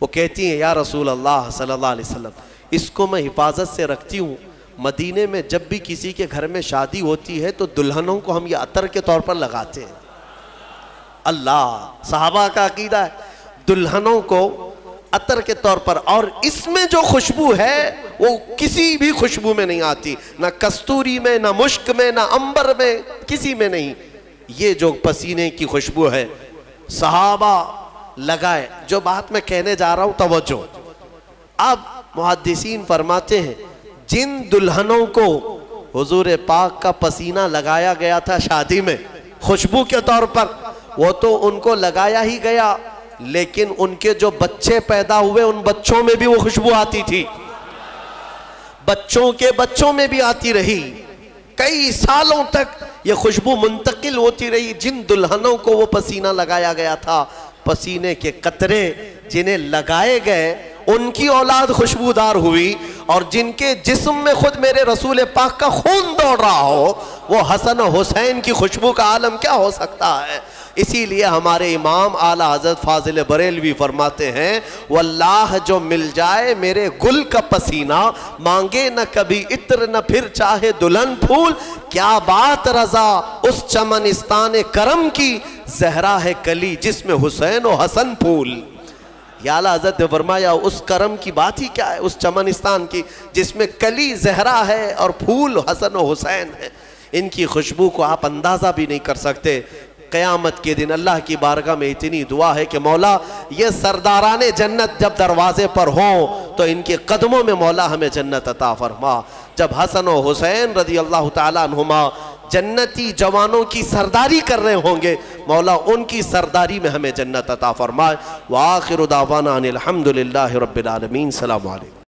وہ کہتی ہیں یا رسول اللہ صلی اللہ علیہ وسلم, اس کو میں حفاظت سے رکھتی ہوں. مدینے میں جب بھی کسی کے گھر میں شادی ہوتی ہے تو دلہنوں کو ہم یہ عطر کے طور پر لگاتے ہیں. اللہ, صحابہ کا عقیدہ ہے دلہنوں کو عطر کے طور پر, اور اس میں جو خوشبو ہے وہ کسی بھی خوشبو میں نہیں آتی, نہ کستوری میں, نہ مشک میں, نہ عنبر میں, کسی میں نہیں. یہ جو پسینے کی خوشبو ہے صحابہ لگائے. جو بات میں کہنے جا رہا ہوں توجہ. اب محدثین فرماتے ہیں جن دلہنوں کو حضور پاک کا پسینہ لگایا گیا تھا شادی میں خوشبو کے طور پر, وہ تو ان کو لگایا ہی گیا, لیکن ان کے جو بچے پیدا ہوئے ان بچوں میں بھی وہ خوشبو آتی تھی, بچوں کے بچوں میں بھی آتی رہی. کئی سالوں تک یہ خوشبو منتقل ہوتی رہی. جن دلہنوں کو وہ پسینہ لگایا گیا تھا, پسینے کے قطرے جنہیں لگائے گئے ان کی اولاد خوشبودار ہوئی, اور جن کے جسم میں خود میرے رسول پاک کا خون دوڑ رہا ہو وہ حسن و حسین کی خوشبو کا عالم کیا ہو سکتا ہے. اسی لیے ہمارے امام اعلیٰ حضرت فاضل بریلوی فرماتے ہیں واللہ جو مل جائے میرے گل کا پسینہ, مانگے نہ کبھی عطر نہ پھر چاہے دلہن پھول, کیا بات رضا اس چمنستان کرم کی, زہرا ہے کلی جس میں حسین و حسن پھول. یا اعلیٰ حضرت نے فرمایا اس کرم کی بات ہی کیا ہے, اس چمنستان کی جس میں کلی زہرا ہے اور پھول حسن و حسین ہے. ان کی خوشبو کو آپ اندازہ بھی نہیں کر سکتے. قیامت کے دن اللہ کی بارگاہ میں اتنی دعا ہے کہ مولا یہ سرداران جنت جب دروازے پر ہوں تو ان کے قدموں میں مولا ہمیں جنت عطا فرما. جب حسن و حسین رضی اللہ تعالیٰ عنہما جنتی جوانوں کی سرداری کر رہے ہوں گے, مولا ان کی سرداری میں ہمیں جنت عطا فرمائے. وآخر دعوانا ان الحمدللہ رب العالمین. السلام علیکم.